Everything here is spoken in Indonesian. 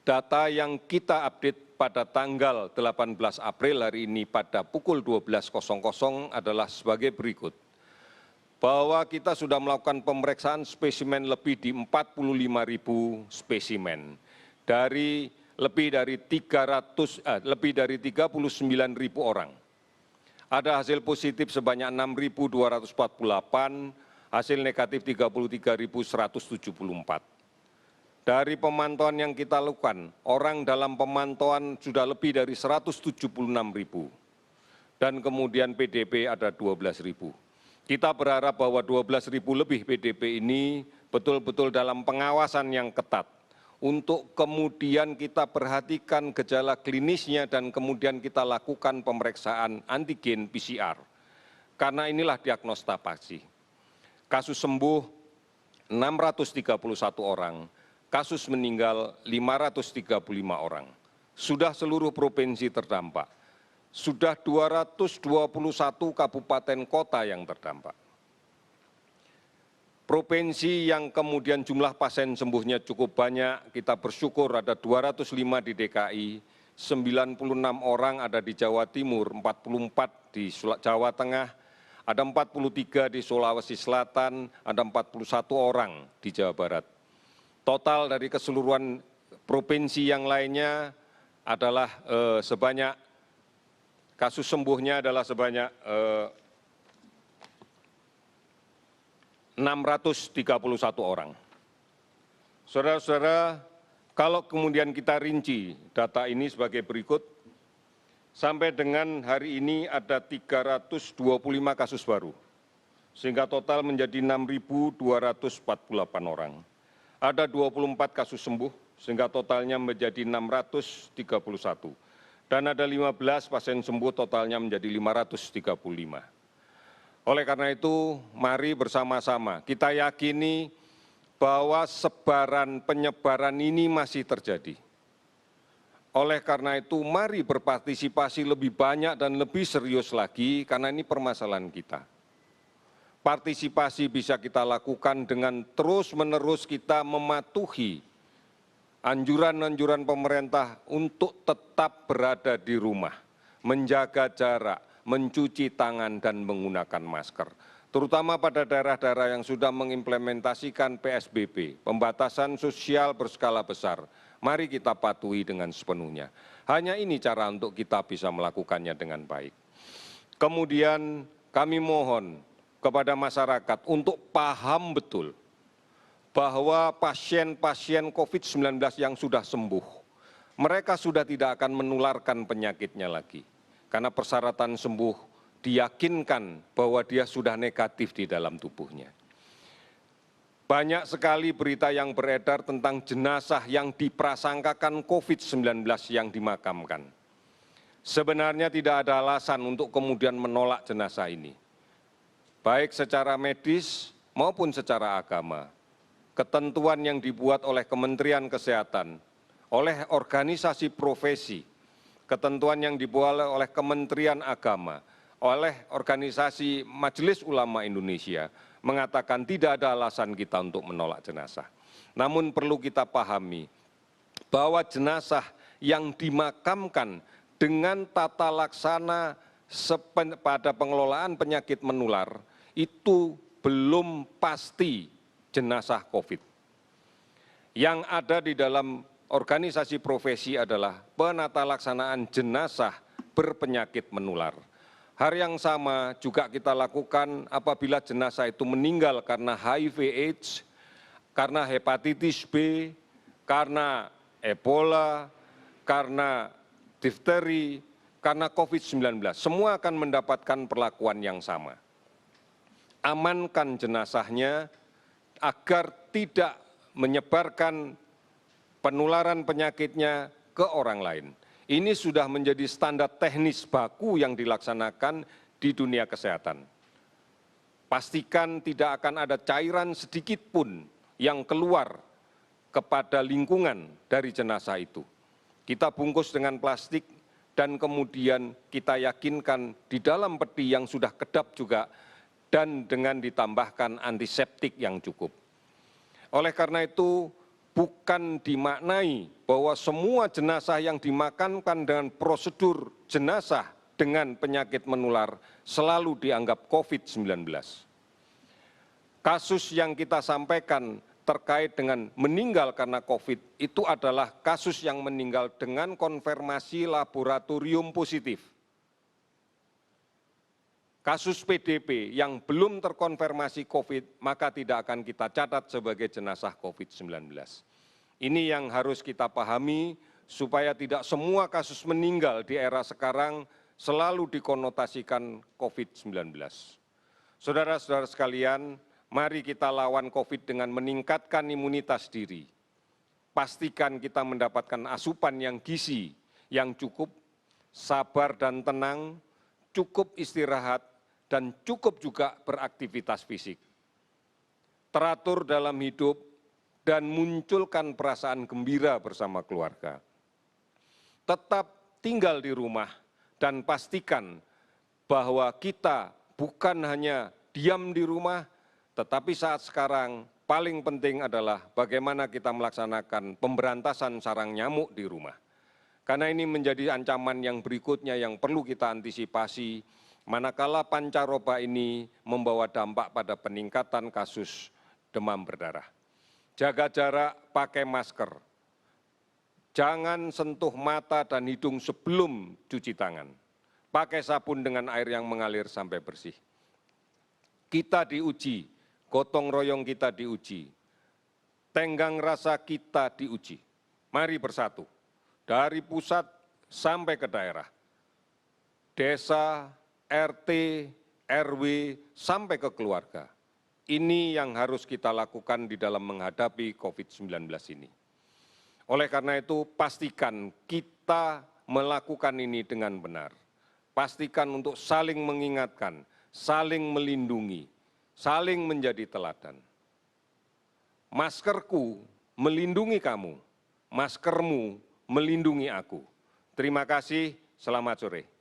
data yang kita update pada tanggal 18 April hari ini pada pukul 12.00 adalah sebagai berikut. Bahwa kita sudah melakukan pemeriksaan spesimen lebih di 45.000 spesimen dari lebih dari 39.000 orang. Ada hasil positif sebanyak 6.248, hasil negatif 33.174. Dari pemantauan yang kita lakukan, orang dalam pemantauan sudah lebih dari 176.000 dan kemudian PDP ada 12.000. Kita berharap bahwa 12.000 lebih PDP ini betul-betul dalam pengawasan yang ketat untuk kemudian kita perhatikan gejala klinisnya dan kemudian kita lakukan pemeriksaan antigen PCR. Karena inilah diagnosa pasti. Kasus sembuh 631 orang. Kasus meninggal 535 orang. Sudah seluruh provinsi terdampak. Sudah 221 kabupaten kota yang terdampak. Provinsi yang kemudian jumlah pasien sembuhnya cukup banyak, kita bersyukur ada 205 di DKI, 96 orang ada di Jawa Timur, 44 di Jawa Tengah, ada 43 di Sulawesi Selatan, ada 41 orang di Jawa Barat. Total dari keseluruhan provinsi yang lainnya adalah sebanyak, kasus sembuhnya adalah sebanyak 631 orang. Saudara-saudara, kalau kemudian kita rinci data ini sebagai berikut, sampai dengan hari ini ada 325 kasus baru, sehingga total menjadi 6.248 orang. Ada 24 kasus sembuh, sehingga totalnya menjadi 631. Dan ada 15 pasien sembuh, totalnya menjadi 535. Oleh karena itu, mari bersama-sama kita yakini bahwa penyebaran ini masih terjadi. Oleh karena itu, mari berpartisipasi lebih banyak dan lebih serius lagi, karena ini permasalahan kita. Partisipasi bisa kita lakukan dengan terus-menerus kita mematuhi anjuran-anjuran pemerintah untuk tetap berada di rumah, menjaga jarak, mencuci tangan dan menggunakan masker. Terutama pada daerah-daerah yang sudah mengimplementasikan PSBB, pembatasan sosial berskala besar. Mari kita patuhi dengan sepenuhnya. Hanya ini cara untuk kita bisa melakukannya dengan baik. Kemudian kami mohon kepada masyarakat untuk paham betul bahwa pasien-pasien COVID-19 yang sudah sembuh, mereka sudah tidak akan menularkan penyakitnya lagi. Karena persyaratan sembuh diyakinkan bahwa dia sudah negatif di dalam tubuhnya. Banyak sekali berita yang beredar tentang jenazah yang diprasangkakan COVID-19 yang dimakamkan. Sebenarnya tidak ada alasan untuk kemudian menolak jenazah ini. Baik secara medis maupun secara agama. Ketentuan yang dibuat oleh Kementerian Kesehatan, oleh organisasi profesi, ketentuan yang dibuat oleh Kementerian Agama, oleh organisasi Majelis Ulama Indonesia, mengatakan tidak ada alasan kita untuk menolak jenazah. Namun perlu kita pahami bahwa jenazah yang dimakamkan dengan tata laksana pada pengelolaan penyakit menular, itu belum pasti jenazah COVID. Yang ada di dalam organisasi profesi adalah penata laksanaan jenazah berpenyakit menular. Hal yang sama juga kita lakukan apabila jenazah itu meninggal karena HIV/AIDS, karena hepatitis B, karena Ebola, karena difteri, karena COVID-19. Semua akan mendapatkan perlakuan yang sama. Amankan jenazahnya agar tidak menyebarkan penularan penyakitnya ke orang lain. Ini sudah menjadi standar teknis baku yang dilaksanakan di dunia kesehatan. Pastikan tidak akan ada cairan sedikit pun yang keluar kepada lingkungan dari jenazah itu. Kita bungkus dengan plastik dan kemudian kita yakinkan di dalam peti yang sudah kedap juga dan dengan ditambahkan antiseptik yang cukup. Oleh karena itu, bukan dimaknai bahwa semua jenazah yang dimakamkan dengan prosedur jenazah dengan penyakit menular selalu dianggap COVID-19. Kasus yang kita sampaikan terkait dengan meninggal karena COVID itu adalah kasus yang meninggal dengan konfirmasi laboratorium positif. Kasus PDP yang belum terkonfirmasi COVID maka tidak akan kita catat sebagai jenazah COVID-19. Ini yang harus kita pahami supaya tidak semua kasus meninggal di era sekarang selalu dikonotasikan COVID-19. Saudara-saudara sekalian, mari kita lawan COVID dengan meningkatkan imunitas diri. Pastikan kita mendapatkan asupan yang gizi, yang cukup, sabar dan tenang, cukup istirahat, dan cukup juga beraktivitas fisik. Teratur dalam hidup dan munculkan perasaan gembira bersama keluarga. Tetap tinggal di rumah dan pastikan bahwa kita bukan hanya diam di rumah, tetapi saat sekarang paling penting adalah bagaimana kita melaksanakan pemberantasan sarang nyamuk di rumah. Karena ini menjadi ancaman yang berikutnya yang perlu kita antisipasi, manakala pancaroba ini membawa dampak pada peningkatan kasus demam berdarah. Jaga jarak, pakai masker. Jangan sentuh mata dan hidung sebelum cuci tangan. Pakai sabun dengan air yang mengalir sampai bersih. Kita diuji, gotong royong kita diuji, tenggang rasa kita diuji. Mari bersatu, dari pusat sampai ke daerah, desa, RT, RW, sampai ke keluarga. Ini yang harus kita lakukan di dalam menghadapi COVID-19 ini. Oleh karena itu, pastikan kita melakukan ini dengan benar. Pastikan untuk saling mengingatkan, saling melindungi, saling menjadi teladan. Maskerku melindungi kamu, maskermu melindungi aku. Terima kasih, selamat sore.